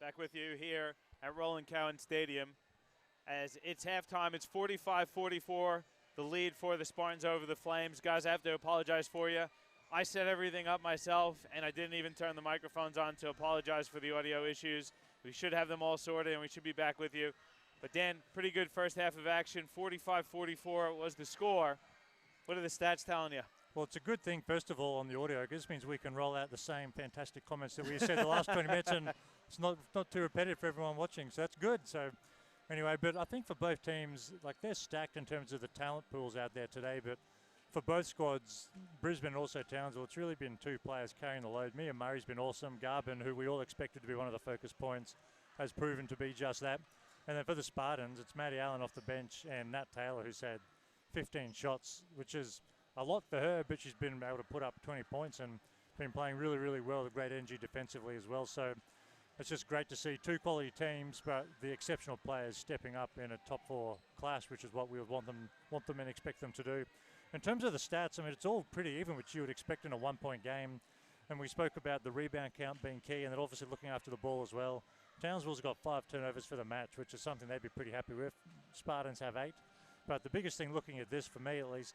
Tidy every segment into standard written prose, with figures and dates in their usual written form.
Back with you here at Roland Cowan Stadium. As it's halftime, it's 45-44, the lead for the Spartans over the Flames. Guys, I have to apologize for you. I set everything up myself, and I didn't even turn the microphones on to apologize for the audio issues. We should have them all sorted, and we should be back with you. But, Dan, pretty good first half of action. 45-44 was the score. What are the stats telling you? Well, it's a good thing, first of all, on the audio, because this means we can roll out the same fantastic comments that we said the last 20 minutes, and it's not too repetitive for everyone watching, so that's good. So, anyway, but I think for both teams, like, they're stacked in terms of the talent pools out there today, but for both squads, Brisbane and also Townsville, it's really been two players carrying the load. Mia Murray's been awesome. Garbin, who we all expected to be one of the focus points, has proven to be just that. And then for the Spartans, it's Maddie Allen off the bench and Nat Taylor, who's had 15 shots, which is a lot for her, but she's been able to put up 20 points and been playing really, really well with great energy defensively as well. So it's just great to see two quality teams, but the exceptional players stepping up in a top four clash, which is what we would want them and expect them to do. In terms of the stats, I mean, it's all pretty even, which you would expect in a one-point game. And we spoke about the rebound count being key and then obviously looking after the ball as well. Townsville's got 5 turnovers for the match, which is something they'd be pretty happy with. Spartans have 8. But the biggest thing looking at this, for me at least,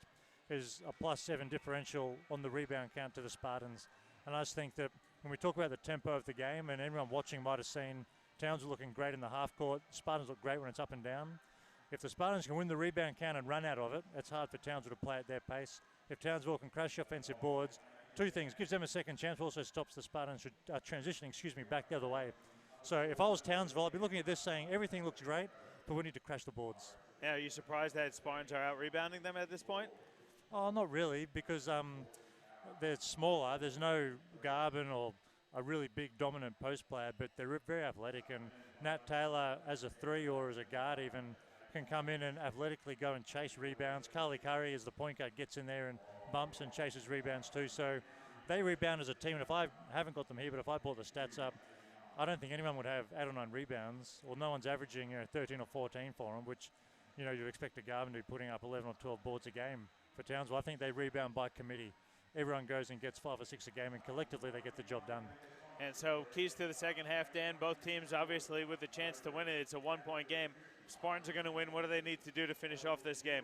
is a +7 differential on the rebound count to the Spartans. And I just think that when we talk about the tempo of the game, and everyone watching might have seen Townsville looking great in the half court, Spartans look great when it's up and down. If the Spartans can win the rebound count and run out of it, it's hard for Townsville to play at their pace. If Townsville can crash the offensive boards, two things, gives them a second chance, but also stops the Spartans transitioning, back the other way. So if I was Townsville, I'd be looking at this saying everything looks great, but we need to crash the boards. Yeah, are you surprised that Spartans are out-rebounding them at this point? Oh, not really, because they're smaller. There's no Garbin or a really big dominant post player, but they're very athletic. And Nat Taylor, as a 3 or as a guard even, can come in and athletically go and chase rebounds. Carly Curry, as the point guard, gets in there and bumps and chases rebounds too. So they rebound as a team. And if I haven't got them here, but if I brought the stats up, I don't think anyone would have 8 or 9 rebounds, or no one's averaging 13 or 14 for them, which you'd expect a Garvin to be putting up 11 or 12 boards a game. For Townsville, I think they rebound by committee. Everyone goes and gets 5 or 6 a game, and collectively they get the job done. And so keys to the second half, Dan. Both teams obviously with the chance to win it. It's a one-point game. Spartans are going to win. What do they need to do to finish off this game?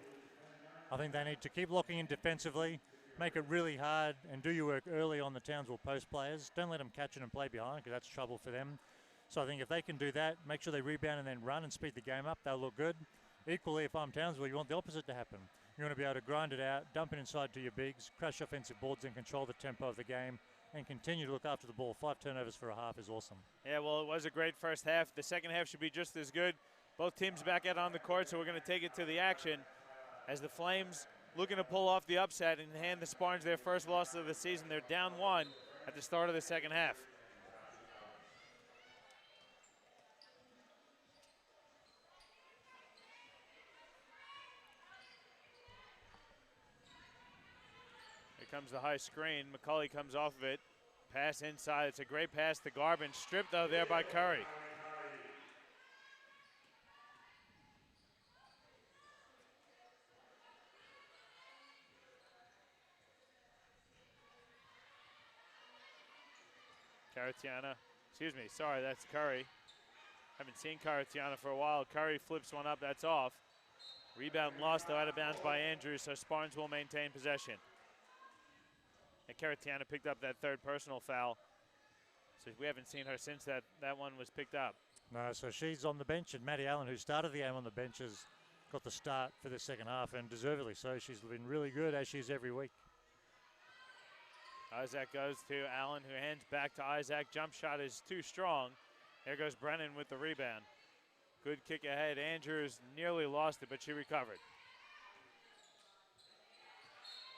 I think they need to keep locking in defensively, make it really hard, and do your work early on the Townsville post players. Don't let them catch it and play behind, because that's trouble for them. So I think if they can do that, make sure they rebound and then run and speed the game up, they'll look good. Equally, if I'm Townsville, you want the opposite to happen. You want to be able to grind it out, dump it inside to your bigs, crash offensive boards and control the tempo of the game, and continue to look after the ball. 5 turnovers for a half is awesome. Yeah, well, it was a great first half. The second half should be just as good. Both teams back out on the court, so we're going to take it to the action as the Flames looking to pull off the upset and hand the Spartans their first loss of the season. They're down 1 at the start of the second half. Here comes the high screen. McCulley comes off of it. Pass inside. It's a great pass to Garbin. Stripped though there by Curry. Caratiana. Excuse me. Sorry, that's Curry. Haven't seen Caratiana for a while. Curry flips one up. That's off. Rebound lost though out of bounds by Andrews, so Spartans will maintain possession. And Caratiana picked up that 3rd personal foul. So we haven't seen her since that one was picked up. No, so she's on the bench, and Maddie Allen, who started the game on the bench, has got the start for the second half, and deservedly so. She's been really good, as she is every week. Isaac goes to Allen, who hands back to Isaac. Jump shot is too strong. There goes Brennan with the rebound. Good kick ahead. Andrews nearly lost it, but she recovered.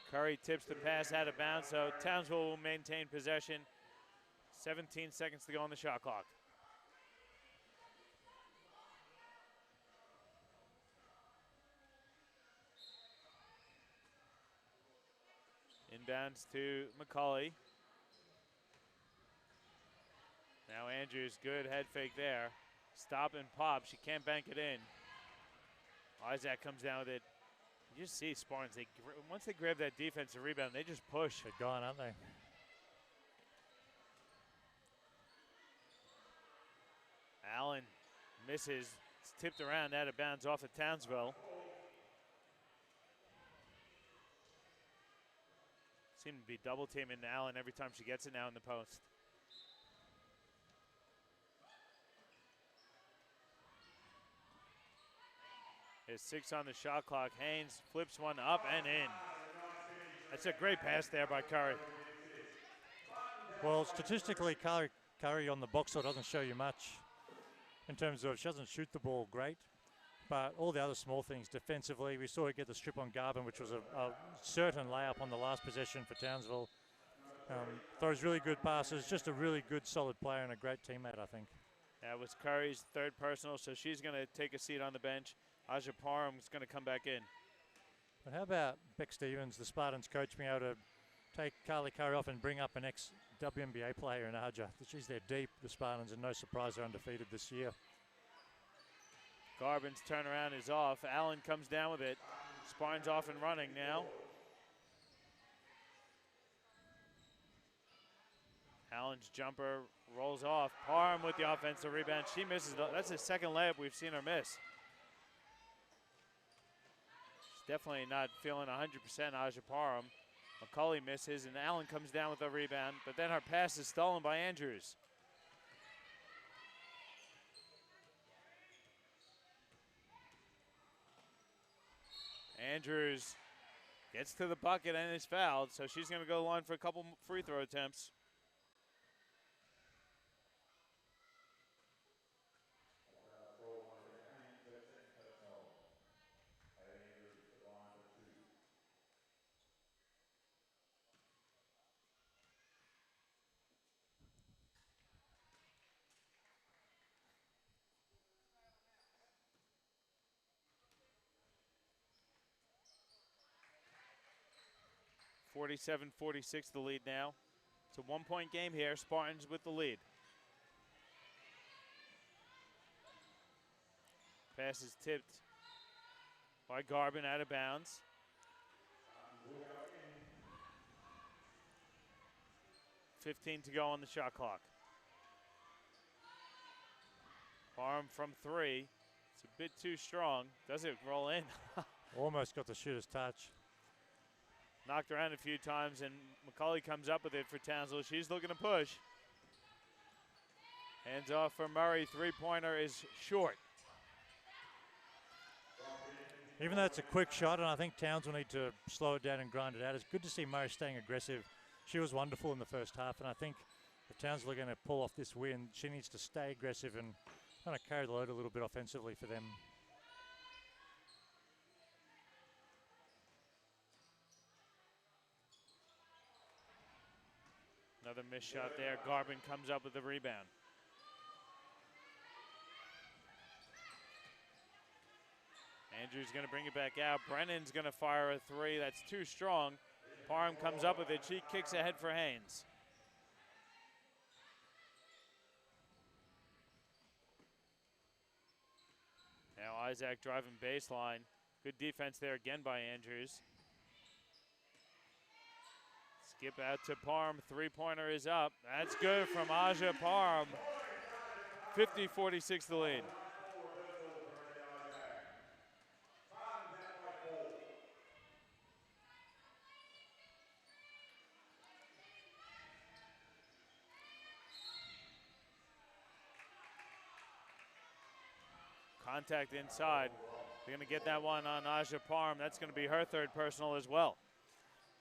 Curry tips the pass out of bounds, so Townsville will maintain possession. 17 seconds to go on the shot clock. Inbounds to McCulley. Now Andrews, good head fake there. Stop and pop, she can't bank it in. Isaac comes down with it. You just see Spartans, once they grab that defensive rebound, they just push. They're gone, aren't they? Allen misses. It's tipped around out of bounds off of Townsville. Seem to be double teaming Allen every time she gets it now in the post. There's 6 on the shot clock. Haynes flips one up and in. That's a great pass there by Curry. Well, statistically, Curry on the box score doesn't show you much in terms of she doesn't shoot the ball great, but all the other small things defensively, we saw her get the strip on Garvin, which was a certain layup on the last possession for Townsville. Throws really good passes, just a really good, solid player and a great teammate, I think. That was Curry's third personal, so she's going to take a seat on the bench. Aja Parham's going to come back in. But how about Beck Stevens, the Spartans coach, being able to take Carly Curry off and bring up an ex-WNBA player in Aja. She's there deep, the Spartans, and no surprise they're undefeated this year. Garbin's turnaround is off. Allen comes down with it. Spartans off and running now. Allen's jumper rolls off. Parham with the offensive rebound. She misses. That's the second layup we've seen her miss. She's definitely not feeling 100% Aja Parham. McCauley misses, and Allen comes down with a rebound, but then her pass is stolen by Andrews. Andrews gets to the bucket and is fouled, so she's going to go to the line for a couple free throw attempts. (47-46) the lead now. It's a one-point game here. Spartans with the lead. Pass is tipped by Garbin out of bounds. .15 to go on the shot clock. Parham from 3. It's a bit too strong. Does it roll in? Almost got the shooter's touch. Knocked around a few times, and McCauley comes up with it for Townsville. She's looking to push. Hands off for Murray. Three-pointer is short. Even though it's a quick shot, and I think Towns will need to slow it down and grind it out, it's good to see Murray staying aggressive. She was wonderful in the first half, and I think if Townsville are going to pull off this win, she needs to stay aggressive and kind of carry the load a little bit offensively for them. Another missed shot there. Garbin comes up with the rebound. Andrews going to bring it back out. Brennan's going to fire a 3. That's too strong. Parham comes up with it. She kicks ahead for Haynes. Now Isaac driving baseline. Good defense there again by Andrews. Skip out to Parham. Three-pointer is up. That's good from Aja Parham. 50-46 the lead. Contact inside. They're going to get that one on Aja Parham. That's going to be her third personal as well.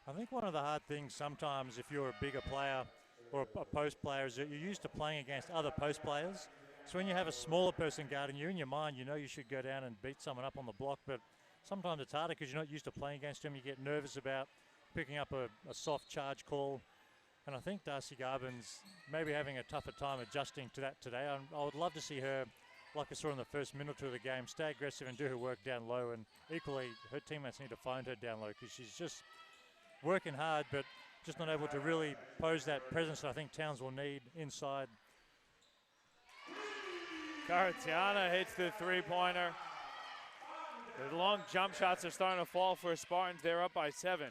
I think one of the hard things sometimes if you're a bigger player or a post player is that you're used to playing against other post players. So when you have a smaller person guarding you, in your mind, you know you should go down and beat someone up on the block, but sometimes it's harder because you're not used to playing against them. You get nervous about picking up a soft charge call. And I think Darcy Garbin's maybe having a tougher time adjusting to that today. I would love to see her, like I saw in the first minute or two of the game, stay aggressive and do her work down low. And equally, her teammates need to find her down low because she's just working hard, but just not able to really pose that presence that I think Towns will need inside. Cartiana hits the three-pointer. The long jump shots are starting to fall for Spartans. They're up by 7.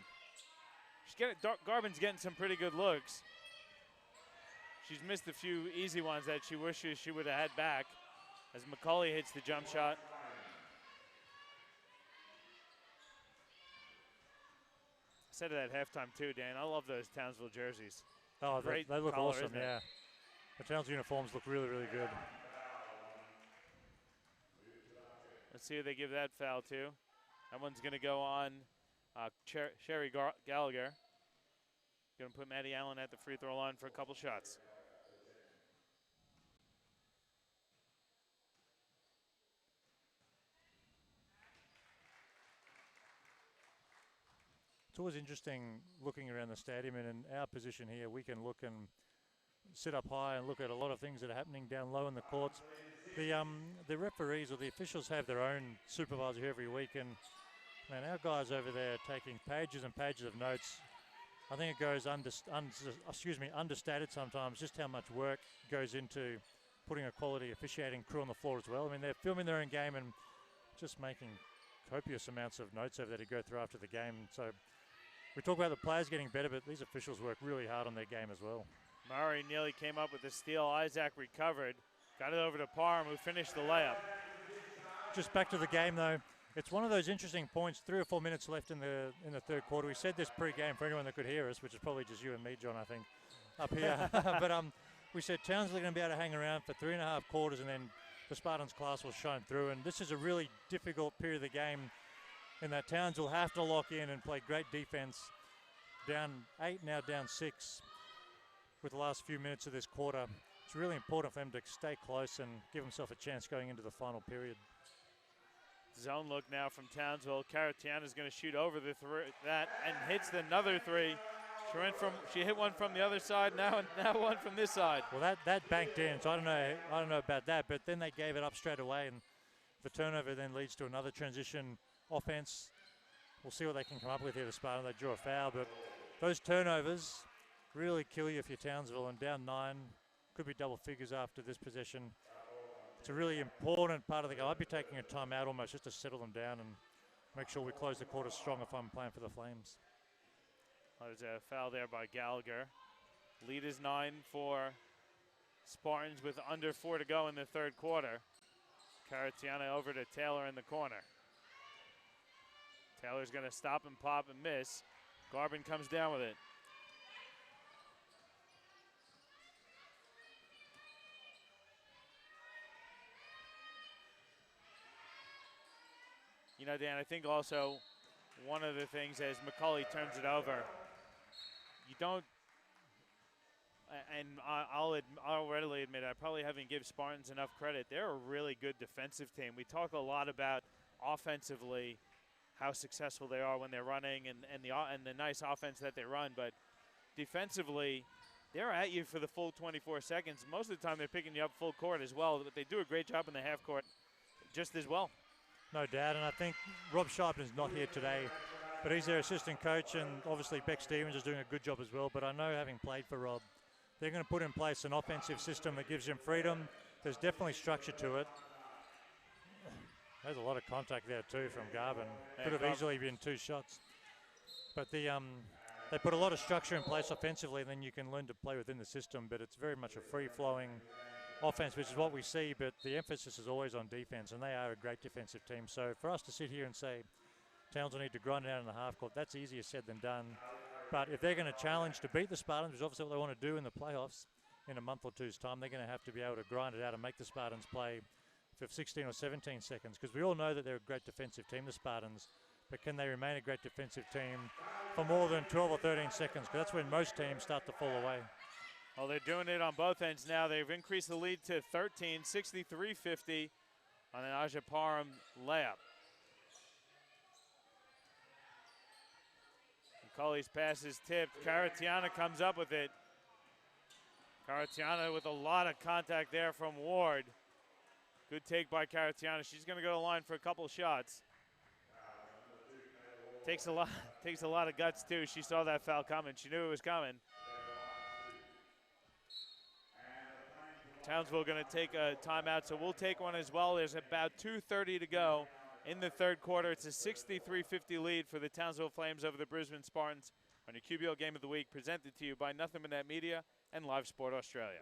Garbin's getting some pretty good looks. She's missed a few easy ones that she wishes she would have had back. as McCauley hits the jump shot. I said it at halftime too, Dan. I love those Townsville jerseys. Oh, Great they look color, awesome, isn't it? yeah. The Townsville uniforms look really, really good. Let's see who they give that foul to. That one's going to go on Sherry Gallagher. Going to put Maddie Allen at the free throw line for a couple shots. It's always interesting looking around the stadium, and in our position here, we can look and sit up high and look at a lot of things that are happening down low in the courts. The referees or the officials have their own supervisor here every week, and man, our guys over there are taking pages and pages of notes. I think it goes understated sometimes just how much work goes into putting a quality officiating crew on the floor as well. I mean, they're filming their own game and just making copious amounts of notes over there to go through after the game. So we talk about the players getting better, but these officials work really hard on their game as well. Murray nearly came up with the steal. Isaac recovered. Got it over to Parham, who finished the layup. Just back to the game, though. It's one of those interesting points. 3 or 4 minutes left in the third quarter. We said this pre-game for anyone that could hear us, which is probably just you and me, John, I think, up here. But we said Townsville are going to be able to hang around for 3.5 quarters, and then the Spartans class will shine through. And this is a really difficult period of the game in that Townsville have to lock in and play great defense. Down 8, now down 6 with the last few minutes of this quarter. It's really important for them to stay close and give themselves a chance going into the final period. Zone look now from Townsville. Caratiana's going to shoot over that and hits another three. She hit one from the other side, now one from this side. Well, that banked in, so I don't know about that, but then they gave it up straight away, and the turnover then leads to another transition offense. We'll see what they can come up with here, the Spartans. They draw a foul, but those turnovers really kill you if you're Townsville, and down 9, could be double figures after this possession. It's a really important part of the game. I'd be taking a timeout almost just to settle them down and make sure we close the quarter strong if I'm playing for the Flames. There's a foul there by Gallagher. Lead is 9 for Spartans with under 4 to go in the third quarter. Caratiana over to Taylor in the corner. Taylor's going to stop and pop and miss. Garvin comes down with it. You know, Dan, I think also one of the things as McCauley turns it over, you don't, and I'll readily admit, I probably haven't given Spartans enough credit. They're a really good defensive team. We talk a lot about offensively how successful they are when they're running and the nice offense that they run, but defensively, they're at you for the full 24 seconds. Most of the time, they're picking you up full court as well, but they do a great job in the half court just as well. No doubt, and I think Rob Sharpton's not here today, but he's their assistant coach, and obviously Beck Stevens is doing a good job as well. But I know, having played for Rob, they're going to put in place an offensive system that gives him freedom. There's definitely structure to it. There's a lot of contact there too from Garvin. Could have easily been 2 shots. But they put a lot of structure in place offensively, and then you can learn to play within the system. But it's very much a free-flowing offense, which is what we see, but the emphasis is always on defense, and they are a great defensive team. So for us to sit here and say Townsville need to grind it out in the half court, that's easier said than done. But if they're going to challenge to beat the Spartans, which is obviously what they want to do in the playoffs in a month or two's time, they're going to have to be able to grind it out and make the Spartans play for 16 or 17 seconds, because we all know that they're a great defensive team, the Spartans, but can they remain a great defensive team for more than 12 or 13 seconds? Because that's when most teams start to fall away. Well, they're doing it on both ends now. They've increased the lead to 13, 63-50 on an Aja Parham layup. McCauley's pass is tipped. Caratiana comes up with it. Caratiana with a lot of contact there from Ward. Good take by Caratiana. She's going to go to the line for a couple shots. Takes a lot of guts too. She saw that foul coming. She knew it was coming. Townsville going to take a timeout, so we'll take one as well. There's about 2:30 to go in the third quarter. It's a 63-50 lead for the Townsville Flames over the Brisbane Spartans on your QBL Game of the Week, presented to you by Nothing But Net Media and Live Sport Australia.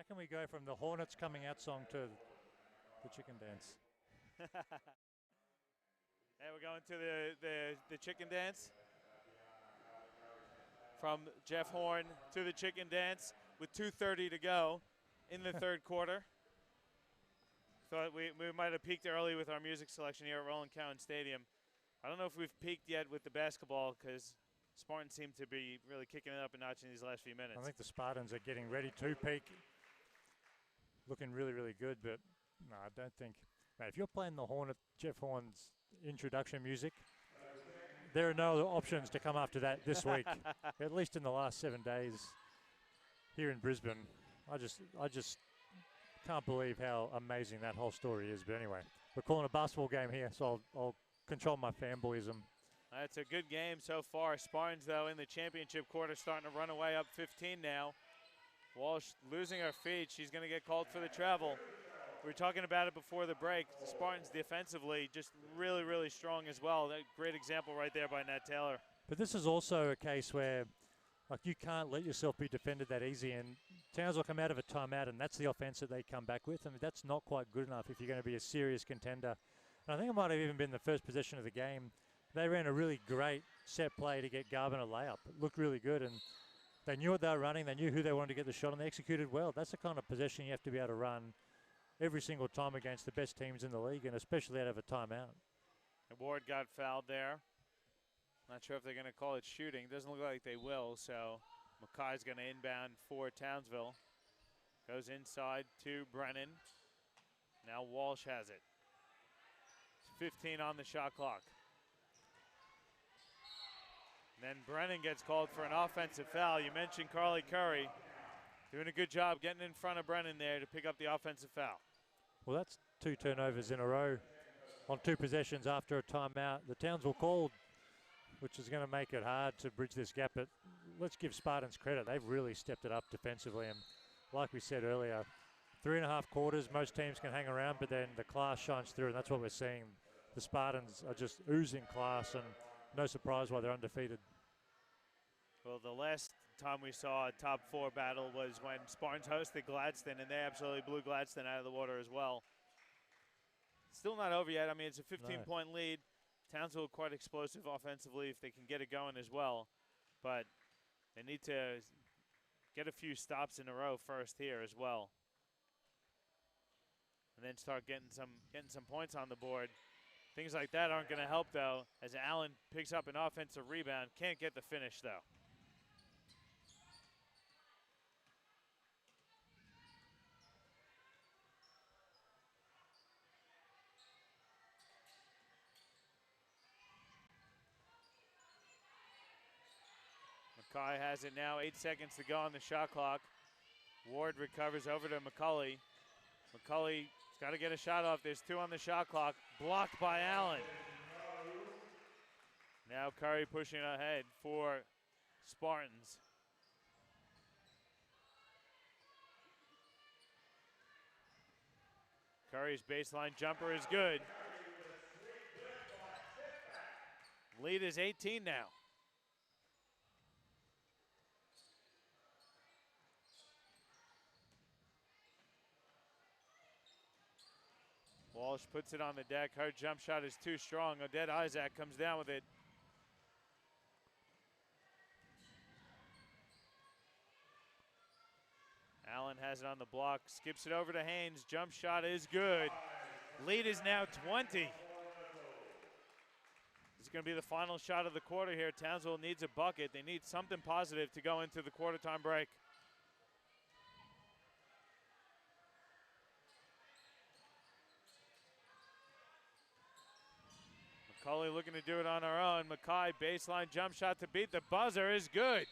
can we go from the Hornets coming out song to the chicken dance? Hey, we're going to the chicken dance. From Jeff Horn to the chicken dance with 2:30 to go in the third quarter. Thought we might have peaked early with our music selection here at Roland Cowan Stadium. I don't know if we've peaked yet with the basketball because Spartans seem to be really kicking it up a notch in these last few minutes. I think the Spartans are getting ready to peak. Looking really, really good, but no, I don't think. Mate, if you're playing the Hornet, Jeff Horn's introduction music, there are no other options to come after that this week. At least in the last 7 days here in Brisbane. I just can't believe how amazing that whole story is. But anyway, we're calling a basketball game here, so I'll control my fanboyism. That's a good game so far. Spartans, though, in the championship quarter, starting to run away up 15 now. Walsh losing her feet. She's going to get called for the travel. We were talking about it before the break. The Spartans defensively just really, really strong as well. That great example right there by Nat Taylor. But this is also a case where, like, you can't let yourself be defended that easy. And Townsville come out of a timeout, and that's the offense that they come back with. I mean, that's not quite good enough if you're going to be a serious contender. And I think it might have even been the first possession of the game. They ran a really great set play to get Garvin a layup. It looked really good, and they knew what they were running. They knew who they wanted to get the shot, and they executed well. That's the kind of possession you have to be able to run every single time against the best teams in the league, and especially out of a timeout. Ward got fouled there. Not sure if they're going to call it shooting. Doesn't look like they will, so Mackay's going to inbound for Townsville. Goes inside to Brennan. Now Walsh has it. 15 on the shot clock. And then Brennan gets called for an offensive foul. You mentioned Carly Curry. Doing a good job getting in front of Brennan there to pick up the offensive foul. Well, that's 2 turnovers in a row on 2 possessions after a timeout. The Townsville called, which is going to make it hard to bridge this gap. But let's give Spartans credit. They've really stepped it up defensively. And like we said earlier, 3.5 quarters, most teams can hang around, but then the class shines through, and that's what we're seeing. The Spartans are just oozing class, and no surprise why they're undefeated. Well, the last time we saw a top 4 battle was when Spartans hosted Gladstone, and they absolutely blew Gladstone out of the water as well. Still not over yet. I mean, it's a 15-point lead. Townsville quite explosive offensively if they can get it going as well. But they need to get a few stops in a row first here as well. And then start getting some points on the board. Things like that aren't going to help, though, as Allen picks up an offensive rebound. Can't get the finish, though. Mackay has it now, 8 seconds to go on the shot clock. Ward recovers over to McCulley. McCulley's got to get a shot off. There's 2 on the shot clock. Blocked by Allen. Now Curry pushing ahead for Spartans. Curry's baseline jumper is good. Lead is 18 now. Walsh puts it on the deck. Her jump shot is too strong. Odette Isaac comes down with it. Allen has it on the block. Skips it over to Haynes. Jump shot is good. Lead is now 20. This is going to be the final shot of the quarter here. Townsville needs a bucket. They need something positive to go into the quarter time break. McCulley looking to do it on her own. Mackay baseline jump shot to beat the buzzer is good.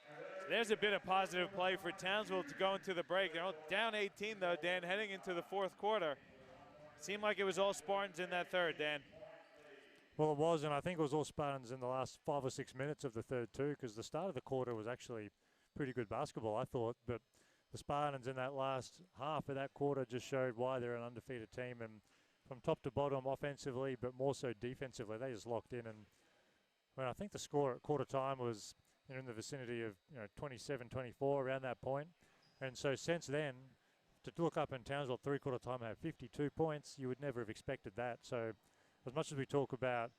So there's a bit of positive play for Townsville to go into the break. They're down 18 though, Dan, heading into the fourth quarter. Seemed like it was all Spartans in that third, Dan. Well, it was, and I think it was all Spartans in the last 5 or 6 minutes of the third too, because the start of the quarter was actually pretty good basketball, I thought. But the Spartans in that last half of that quarter just showed why they're an undefeated team. And from top to bottom offensively, but more so defensively, they just locked in. And when I think the score at quarter time was in the vicinity of 27-24 around that point. And so since then, to look up in Townsville three-quarter time and have 52 points, you would never have expected that. So as much as we talk about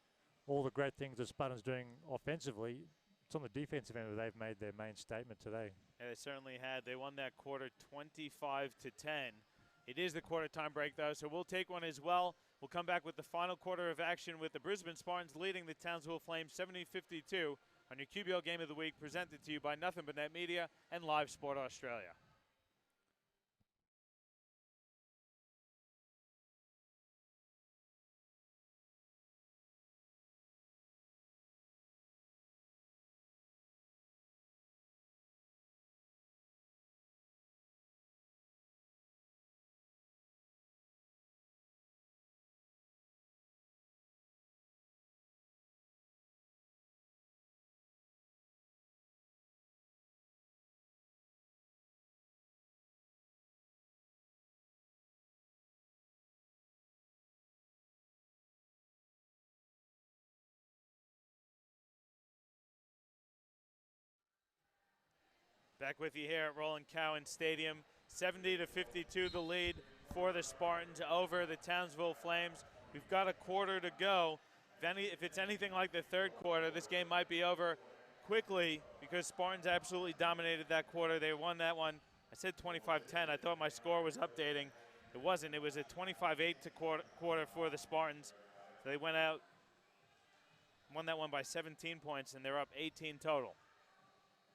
all the great things the Spartans doing offensively, it's on the defensive end that they've made their main statement today. Yeah, they certainly had. They won that quarter 25-10. It is the quarter time break, though, so we'll take one as well. We'll come back with the final quarter of action with the Brisbane Spartans leading the Townsville Flames 70-52 on your QBL Game of the Week, presented to you by Nothing But Net Media and Live Sport Australia. Back with you here at Roland Cowan Stadium. 70-52 the lead for the Spartans over the Townsville Flames. We've got a quarter to go. If it's anything like the third quarter, this game might be over quickly because Spartans absolutely dominated that quarter. They won that one. I said 25-10. I thought my score was updating. It wasn't. It was a 25-8 quarter for the Spartans. So they went out, won that one by 17 points, and they're up 18 total.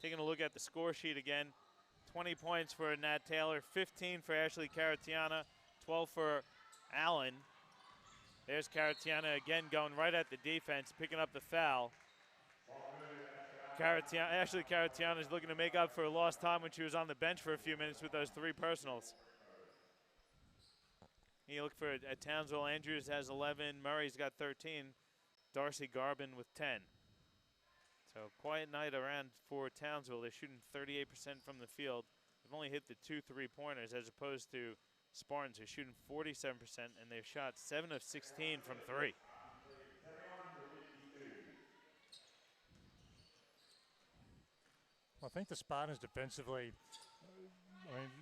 Taking a look at the score sheet again, 20 points for Nat Taylor, 15 for Ashley Caratiana, 12 for Allen. There's Caratiana again going right at the defense, picking up the foul. Ashley Caratiana is looking to make up for lost time when she was on the bench for a few minutes with those 3 personals. You look for Townsville. Andrews has 11, Murray's got 13, Darcy Garvin with 10. So quiet night around for Townsville. They're shooting 38% from the field. They've only hit the 2 3-pointers as opposed to Spartans, who are shooting 47%, and they've shot 7 of 16 from 3. I think the Spartans defensively,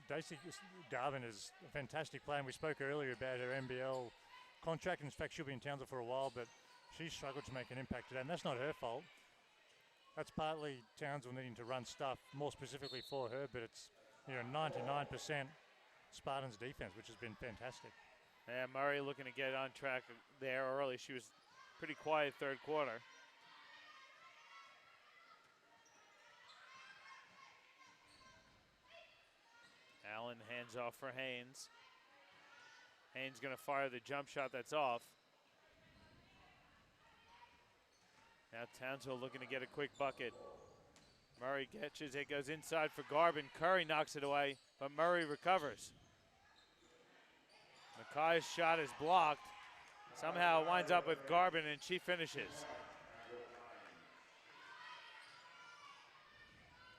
Daisy Garvin is a fantastic player, and we spoke earlier about her NBL contract. In fact, she'll be in Townsville for a while, but she struggled to make an impact today, and that's not her fault. That's partly Townsville needing to run stuff more specifically for her, but it's 99% Spartans defense, which has been fantastic. Yeah, Murray looking to get on track there early. She was pretty quiet third quarter. Allen hands off for Haynes. Haynes going to fire the jump shot that's off. Now Townsville looking to get a quick bucket. Murray catches it, goes inside for Garvin. Curry knocks it away, but Murray recovers. Mackay's shot is blocked. Somehow it winds up with Garvin, and she finishes.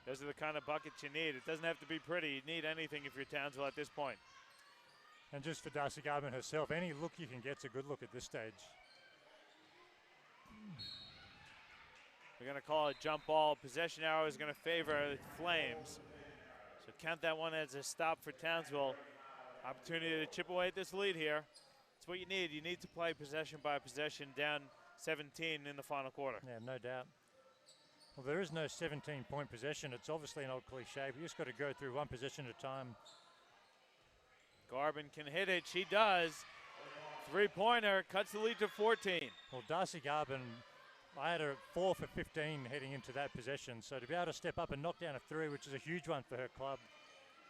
Those are the kind of buckets you need. It doesn't have to be pretty. You need anything if you're Townsville at this point. And just for Darcy Garvin herself, any look you can get's a good look at this stage. We're going to call it jump ball. Possession arrow is going to favor the Flames. So count that one as a stop for Townsville. Opportunity to chip away at this lead here. It's what you need. You need to play possession by possession, down 17 in the final quarter. Yeah, no doubt. Well, there is no 17-point possession. It's obviously an old cliche, but you just got to go through one possession at a time. Garvin can hit it. She does. Three-pointer cuts the lead to 14. Well, Darcy Garvin, I had her 4 for 15 heading into that possession. So to be able to step up and knock down a 3, which is a huge one for her club,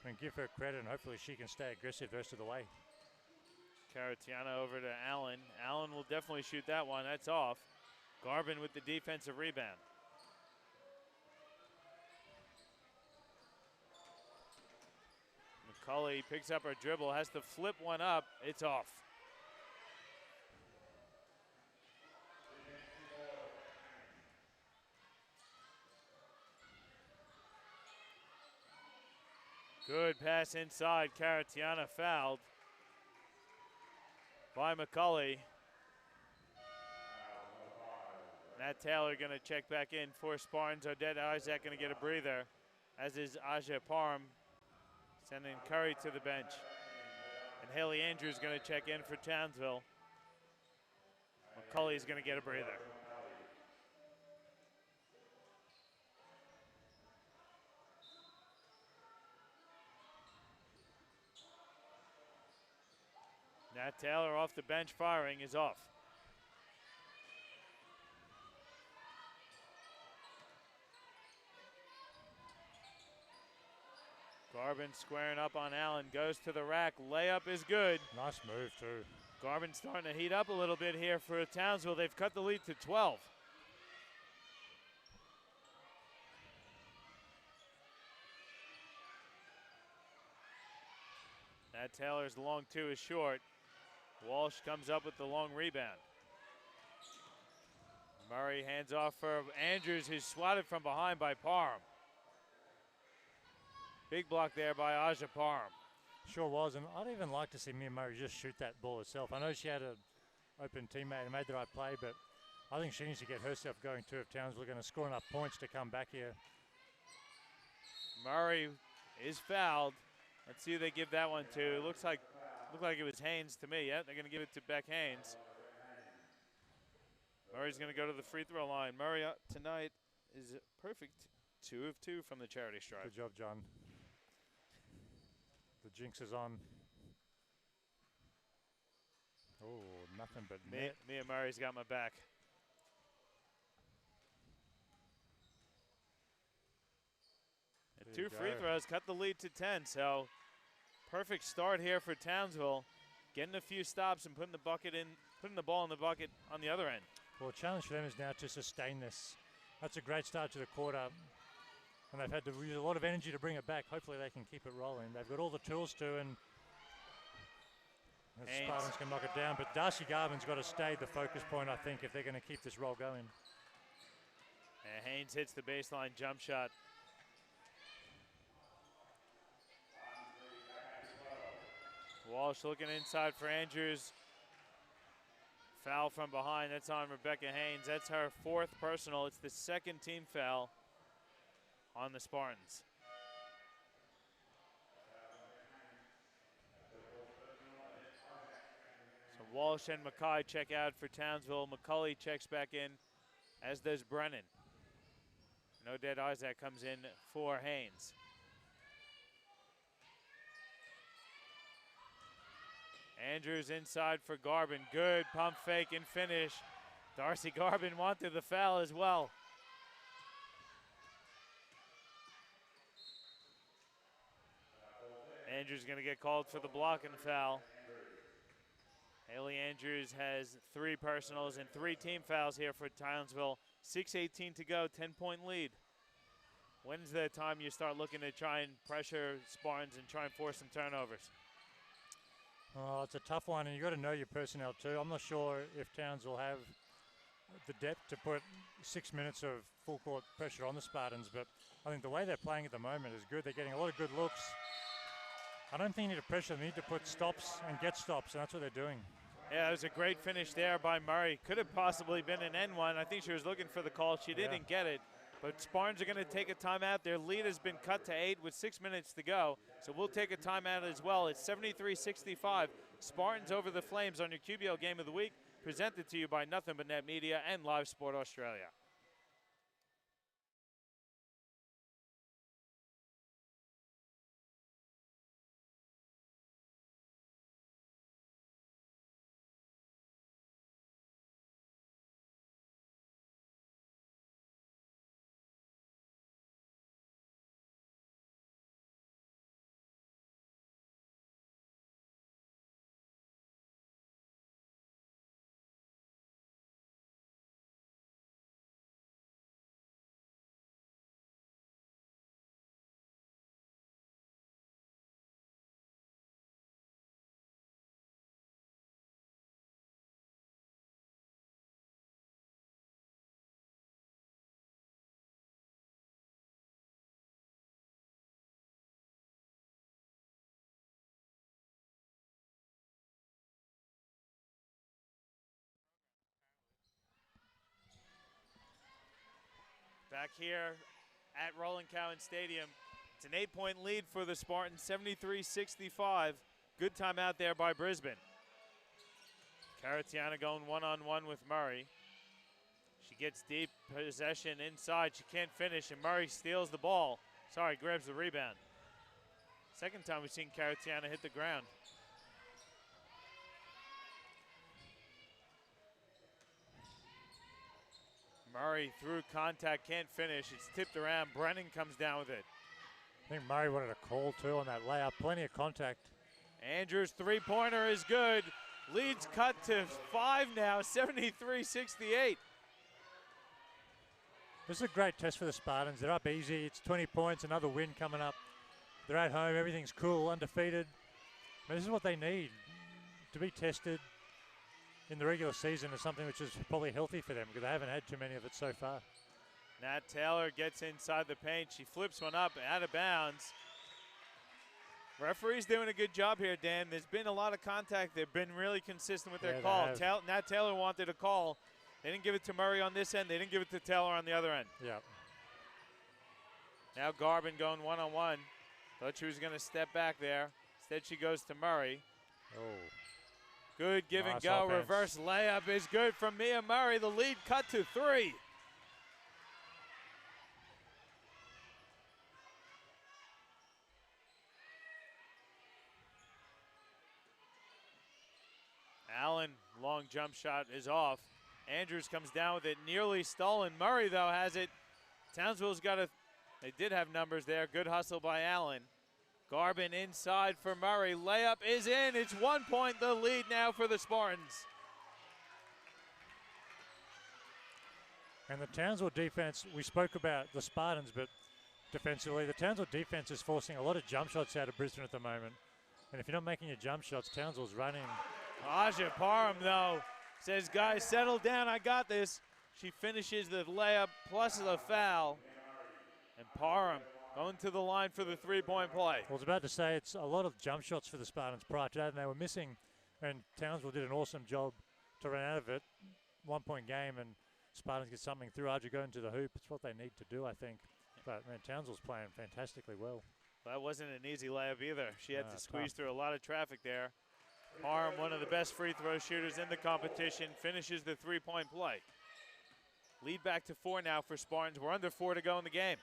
I mean, give her credit, and hopefully she can stay aggressive the rest of the way. Caratiana over to Allen. Allen will definitely shoot that one. That's off. Garvin with the defensive rebound. McCulley picks up her dribble, has to flip one up. It's off. Good pass inside. Caratiana fouled by McCulley. Nat Taylor going to check back in for Spartans. Odette Isaac going to get a breather, as is Aja Parham. sending Curry to the bench. And Haley Andrews going to check in for Townsville. McCulley's going to get a breather. Nat Taylor off the bench firing is off. Garvin squaring up on Allen, goes to the rack, layup is good. Nice move too. Garvin starting to heat up a little bit here for Townsville. They've cut the lead to 12. Nat Taylor's long two is short. Walsh comes up with the long rebound. Murray hands off for Andrews, who's swatted from behind by Parham. Big block there by Aja Parham. Sure was, and I'd even like to see Mia Murray just shoot that ball herself. I know she had an open teammate and made the right play, but I think she needs to get herself going too if Townsville are going to score enough points to come back here. Murray is fouled. Let's see who they give that one to. It looked like it was Haynes to me. Yeah, they're going to give it to Beck Haynes. Murray's going to go to the free throw line. Murray tonight is perfect. 2 of 2 from the charity stripe. Good job, John. The jinx is on. Oh, nothing but net. Mia Murray's got my back. And 2 free throws cut the lead to 10. So perfect start here for Townsville. Getting a few stops and putting the ball in the bucket on the other end. Well, the challenge for them is now to sustain this. That's a great start to the quarter. And they've had to use a lot of energy to bring it back. Hopefully they can keep it rolling. They've got all the tools to, and the Spartans can knock it down. But Darcy Garvin's got to stay the focus point, I think, if they're going to keep this roll going. And Haynes hits the baseline jump shot. Walsh looking inside for Andrews. Foul from behind. That's on Rebecca Haynes. That's her 4th personal. It's the 2nd team foul on the Spartans. So Walsh and Mackay check out for Townsville. McCulley checks back in, as does Brennan. No dead Isaac comes in for Haynes. Andrews inside for Garvin. Good pump fake and finish. Darcy Garvin wanted the foul as well. Andrews going to get called for the block and foul. Haley Andrews has 3 personals and 3 team fouls here for Townsville. 6:18 to go, 10-point lead. When's the time you start looking to try and pressure Spartans and try and force some turnovers? Oh, it's a tough one, and you've got to know your personnel too. I'm not sure if Townsville have the depth to put 6 minutes of full court pressure on the Spartans, but I think the way they're playing at the moment is good. They're getting a lot of good looks. I don't think you need to pressure them. You need to put stops and get stops, and that's what they're doing. Yeah, it was a great finish there by Murray. Could have possibly been an N1. I think she was looking for the call. She didn't get it. But Spartans are going to take a timeout. Their lead has been cut to 8 with 6 minutes to go. So we'll take a timeout as well. It's 73-65. Spartans over the Flames on your QBL Game of the Week. Presented to you by Nothing But Net Media and Live Sport Australia. Back here at Roland Cowan Stadium, It's an 8-point lead for the Spartans, 73-65. Good timeout there by Brisbane. Caratiana going one-on-one with Murray. She gets deep possession inside. She can't finish, and Murray steals the ball. Sorry, grabs the rebound. Second time we've seen Caratiana hit the ground. Murray through contact, can't finish. It's tipped around. Brennan comes down with it. I think Murray wanted a call too on that layup. Plenty of contact. Andrews' three-pointer is good. Lead's cut to 5 now, 73-68. This is a great test for the Spartans. They're up easy. It's 20 points, another win coming up. They're at home. Everything's cool, undefeated. But this is what they need to be tested in the regular season is something which is probably healthy for them because they haven't had too many of it so far. Nat Taylor gets inside the paint. She flips one up out of bounds. Referee's doing a good job here, Dan. There's been a lot of contact. They've been really consistent with their call. Nat Taylor wanted a call. They didn't give it to Murray on this end. They didn't give it to Taylor on the other end. Yeah. Now Garvin going one-on-one. Thought she was going to step back there. Instead, she goes to Murray. Oh. Good give and go. Offense. Reverse layup is good from Mia Murray. The lead cut to 3. Allen, long jump shot is off. Andrews comes down with it, nearly stolen. Murray, though, has it. Townsville's got they did have numbers there. Good hustle by Allen. Garvin inside for Murray. Layup is in. It's 1 point, the lead now for the Spartans. And the Townsville defense, we spoke about the Spartans, but defensively, the Townsville defense is forcing a lot of jump shots out of Brisbane at the moment. And if you're not making your jump shots, Townsville's running. Aja Parham, though, says, guys, settle down. I got this. She finishes the layup plus the foul. And Parham going to the line for the three-point play. I was about to say it's a lot of jump shots for the Spartans prior to that, and they were missing. And Townsville did an awesome job to run out of it. 1 point game, and Spartans get something through. Aja going to the hoop. It's what they need to do, I think. But, man, Townsville's playing fantastically well. That wasn't an easy layup either. She had to squeeze tough. through a lot of traffic there. Parham, one of the best free throw shooters in the competition, finishes the three-point play. Lead back to 4 now for Spartans. We're under 4 to go in the game.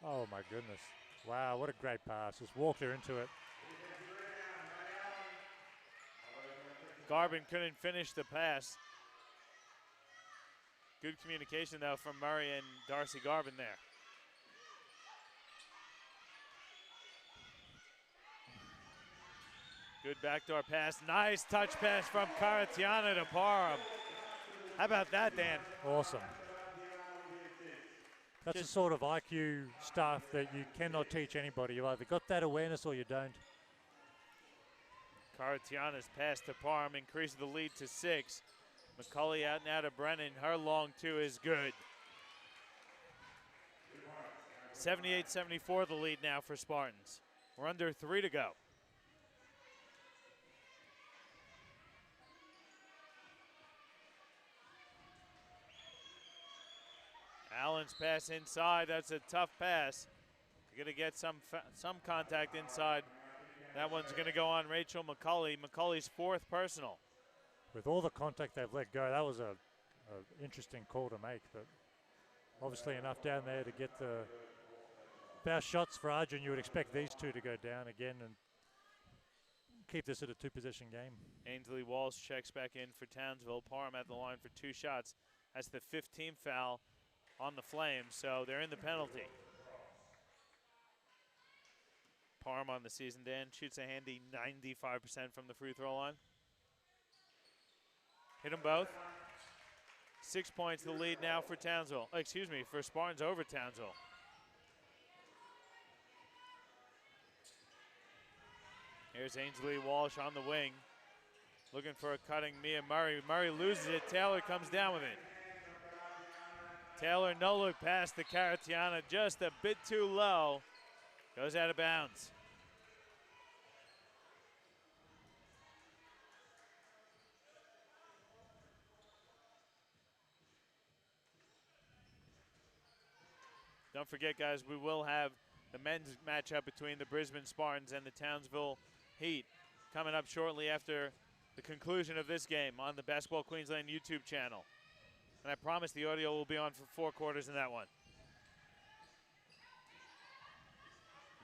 Oh, my goodness. Wow, what a great pass. Just walked her into it. Garvin couldn't finish the pass. Good communication, though, from Murray and Darcy Garvin there. Good backdoor pass. Nice touch pass from Caratiana to Parham. How about that, Dan? Awesome. That's the sort of IQ stuff that you cannot teach anybody. You've either got that awareness or you don't. Caratiana's pass to Parham increases the lead to 6. McCulley out now to Brennan. Her long two is good. 78-74 the lead now for Spartans. We're under 3 to go. Allen's pass inside. That's a tough pass. You're going to get some contact inside. That one's going to go on Rachel McCulley. McCulley's 4th personal. With all the contact they've let go, that was a interesting call to make. But obviously enough down there to get the best shots for Arjun. You would expect these two to go down again and keep this at a 2-possession game. Ainsley Walsh checks back in for Townsville. Parham at the line for 2 shots. That's the 15th foul on the Flames, so they're in the penalty. Parham on the season, Dan, shoots a handy 95% from the free throw line. Hit them both. 6 points the lead now for Townsville. Excuse me, for Spartans over Townsville. Here's Ainsley Walsh on the wing. Looking for a cutting Mia Murray. Murray loses it. Taylor comes down with it. Taylor no-look pass to Caratiana, just a bit too low. Goes out of bounds. Don't forget, guys, we will have the men's matchup between the Brisbane Spartans and the Townsville Heat coming up shortly after the conclusion of this game on the Basketball Queensland YouTube channel. And I promise the audio will be on for 4 quarters in that one.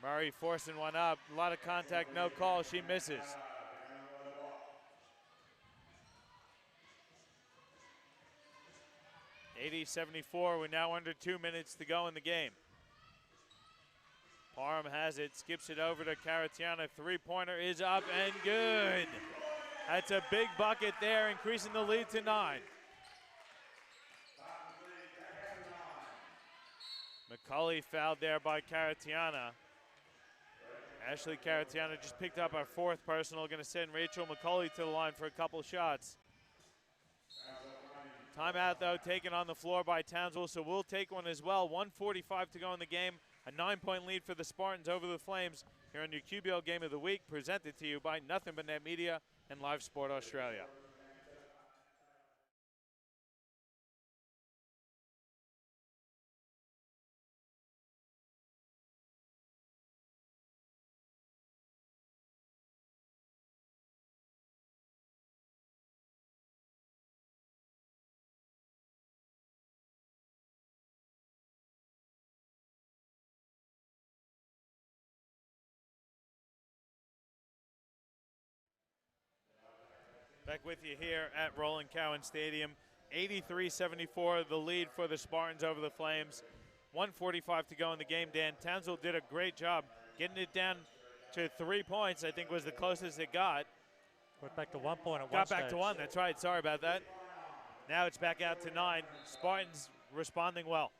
Murray forcing one up. A lot of contact, no call. She misses. (80-74). We're now under 2 minutes to go in the game. Parham has it, skips it over to Caratiana. Three-pointer is up and good. That's a big bucket there, increasing the lead to 9. McCulley fouled there by Caratiana. Ashley Caratiana just picked up our 4th personal. Going to send Rachel McCulley to the line for a couple shots. Timeout, though, taken on the floor by Townsville, so we'll take one as well. 1:45 to go in the game. A 9-point lead for the Spartans over the Flames here on your QBL Game of the Week, presented to you by Nothing But Net Media and Live Sport Australia. Back with you here at Roland Cowan Stadium. 83-74, the lead for the Spartans over the Flames. 1:45 to go in the game, Dan. Townsville did a great job getting it down to 3 points, I think was the closest it got. Went back to 1 point at one Got back stage. to 1, that's right, sorry about that. Now it's back out to 9. Spartans responding well.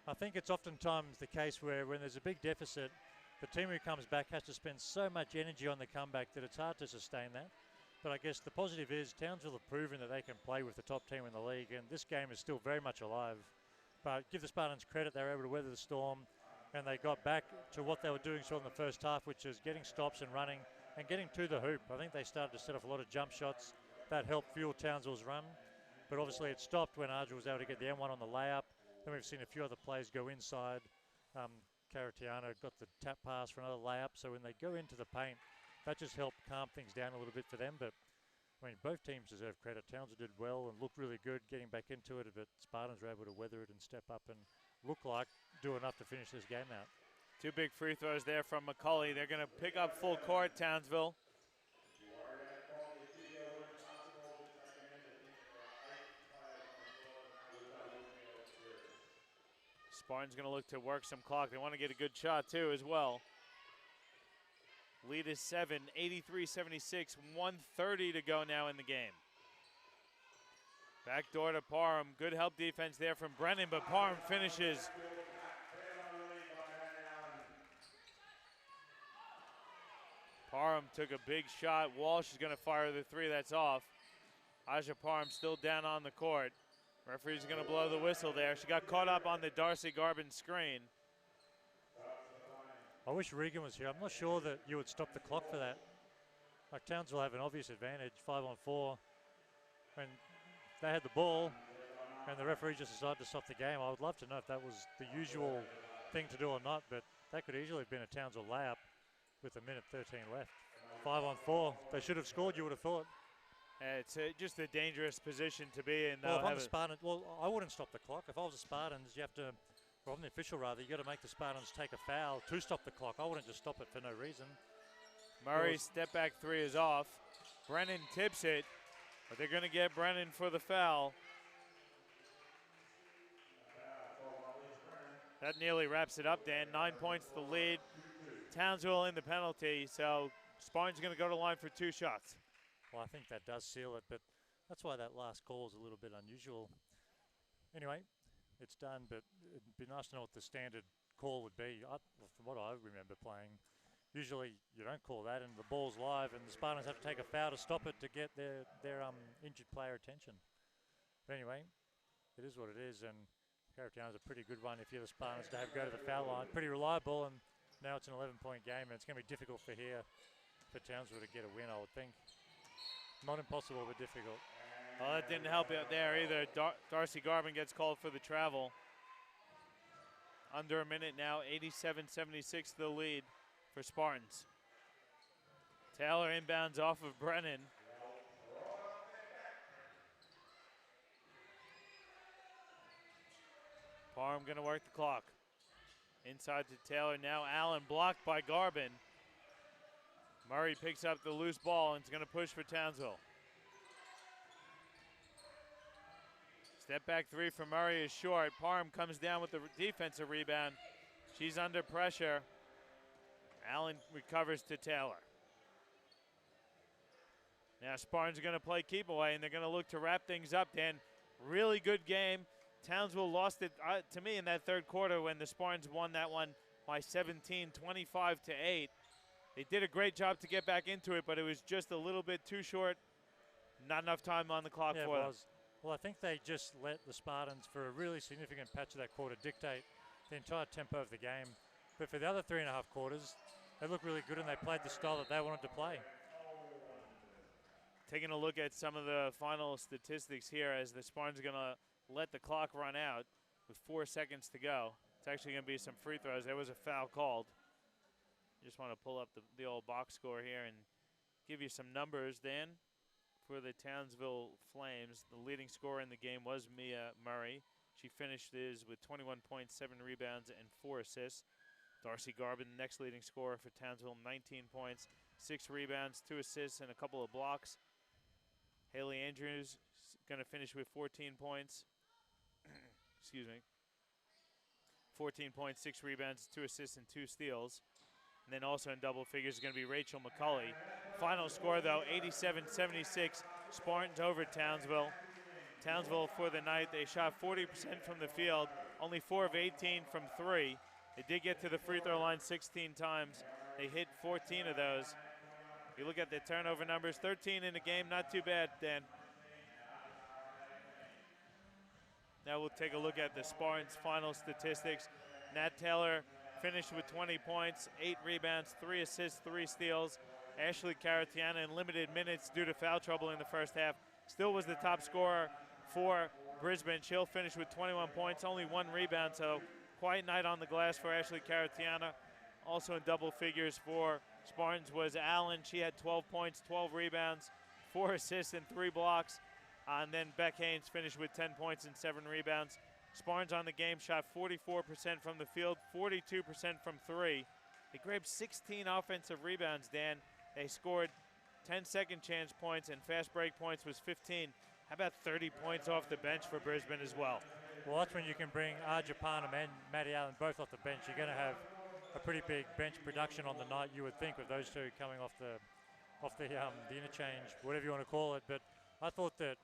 I think it's oftentimes the case where when there's a big deficit, the team who comes back has to spend so much energy on the comeback that it's hard to sustain that. But I guess the positive is Townsville have proven that they can play with the top team in the league, and this game is still very much alive. But give the Spartans credit, they were able to weather the storm, and they got back to what they were doing so in the first half, which is getting stops and running and getting to the hoop. I think they started to set off a lot of jump shots that helped fuel Townsville's run. But obviously it stopped when Arja was able to get the M1 on the layup. Then we've seen a few other players go inside. Caratiana got the tap pass for another layup. So when they go into the paint, that just helped calm things down a little bit for them. But I mean, both teams deserve credit. Townsville did well and looked really good getting back into it, but Spartans were able to weather it and step up and look like do enough to finish this game out. 2 big free throws there from McCulley. They're going to pick up full court, Townsville. Spartans going to look to work some clock. They want to get a good shot, too, as well. Lead is 7, 83-76, 1:30 to go now in the game. Back door to Parham. Good help defense there from Brennan, but Parham finishes. Parham took a big shot. Walsh is going to fire the 3. That's off. Aja Parham still down on the court. Referee's going to blow the whistle there. She got caught up on the Darcy Garvin screen. I wish Regan was here. I'm not sure that you would stop the clock for that. Like Townsville have an obvious advantage, 5-on-4. When they had the ball and the referee just decided to stop the game, I would love to know if that was the usual thing to do or not, but that could easily have been a Townsville layup with 1:13 left. 5-on-4. They should have scored, you would have thought. It's just a dangerous position to be in. Well, if I'm the Spartans, well, I wouldn't stop the clock. If I was the Spartans, you have to, well, I'm the official rather, you got to make the Spartans take a foul to stop the clock. I wouldn't just stop it for no reason. Murray's step back 3 is off. Brennan tips it, but they're going to get Brennan for the foul. That nearly wraps it up, Dan. 9 points to the lead. Townsville in the penalty, so Spartans going to go to the line for 2 shots. Well, I think that does seal it, but that's why that last call is a little bit unusual. Anyway, it's done, but it'd be nice to know what the standard call would be. Well, from what I remember playing, usually you don't call that, and the ball's live, and the Spartans have to take a foul to stop it to get their injured player attention. But anyway, it is what it is, and Caratiana's a pretty good one if you're the Spartans to have go to the foul line. Pretty reliable, and now it's an 11-point game, and it's going to be difficult for Townsville to get a win, I would think. Not impossible, but difficult. Well, that didn't help out there either. Darcy Garvin gets called for the travel. Under a minute now, 87-76 the lead for Spartans. Taylor inbounds off of Brennan. Parham going to work the clock. Inside to Taylor, now Allen blocked by Garvin. Murray picks up the loose ball and is going to push for Townsville. Step back three for Murray is short. Parham comes down with the defensive rebound. She's under pressure. Allen recovers to Taylor. Now Spartans are going to play keep away, and they're going to look to wrap things up, Dan. Really good game. Townsville lost it to me in that third quarter when the Spartans won that one by 17, 25-8. They did a great job to get back into it, but it was just a little bit too short. Not enough time on the clock for them. Well, I think they just let the Spartans, for a really significant patch of that quarter, dictate the entire tempo of the game. But for the other 3.5 quarters, they looked really good and they played the style that they wanted to play. Taking a look at some of the final statistics here as the Spartans are going to let the clock run out with 4 seconds to go. It's actually going to be some free throws. There was a foul called. Just want to pull up the old box score here and give you some numbers, Dan. For the Townsville Flames, the leading scorer in the game was Mia Murray. She finished with 21 points, 7 rebounds, and 4 assists. Darcy Garvin, the next leading scorer for Townsville, 19 points, 6 rebounds, 2 assists, and a couple of blocks. Haley Andrews going to finish with 14 points. Excuse me. 14 points, 6 rebounds, 2 assists, and 2 steals. And then also in double figures is going to be Rachel McCulley. Final score, though, 87-76. Spartans over Townsville. Townsville for the night, they shot 40% from the field, only 4 of 18 from 3. They did get to the free throw line 16 times. They hit 14 of those. You look at the turnover numbers, 13 in the game, not too bad, Dan. Now we'll take a look at the Spartans' final statistics. Nat Taylor finished with 20 points, 8 rebounds, 3 assists, 3 steals. Ashley Caratiana in limited minutes due to foul trouble in the first half still was the top scorer for Brisbane. She'll finish with 21 points, only 1 rebound, so quiet night on the glass for Ashley Caratiana. Also in double figures for Spartans was Allen. She had 12 points, 12 rebounds, 4 assists, and 3 blocks. And then Beck Haynes finished with 10 points and 7 rebounds. Spartans on the game shot 44% from the field, 42% from 3. They grabbed 16 offensive rebounds, Dan. They scored 10 second chance points, and fast break points was 15. How about 30 points off the bench for Brisbane as well? Well, that's when you can bring Arja Parnham and Maddie Allen both off the bench. You're going to have a pretty big bench production on the night, you would think, with those two coming off the interchange, whatever you want to call it. But I thought that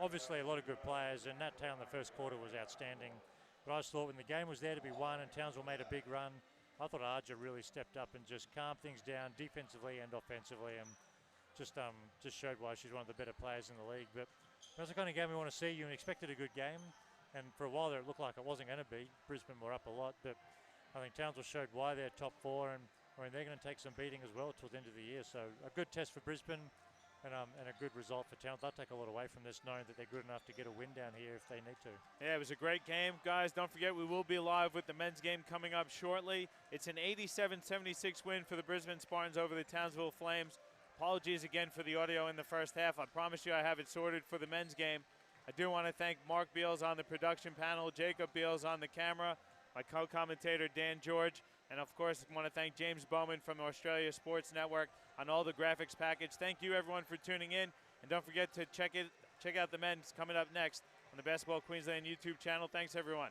obviously a lot of good players, and Nat Taylor in the first quarter was outstanding. But I just thought when the game was there to be won and Townsville made a big run, I thought Arja really stepped up and just calmed things down defensively and offensively, and just showed why she's one of the better players in the league. But that's the kind of game we want to see. You expected a good game, and for a while there it looked like it wasn't going to be. Brisbane were up a lot, but I think Townsville showed why they're top 4, and I mean, they're going to take some beating as well towards the end of the year. So a good test for Brisbane. And a good result for Townsville. They'll take a lot away from this, knowing that they're good enough to get a win down here if they need to. Yeah, it was a great game. Guys, don't forget we will be live with the men's game coming up shortly. It's an 87-76 win for the Brisbane Spartans over the Townsville Flames. Apologies again for the audio in the first half. I promise you I have it sorted for the men's game. I do want to thank Mark Beals on the production panel, Jacob Beals on the camera, my co-commentator Dan George, and of course I want to thank James Bowman from Australia Sports Network on all the graphics package. Thank you everyone for tuning in, and don't forget to check out the men's coming up next on the Basketball Queensland YouTube channel. Thanks everyone.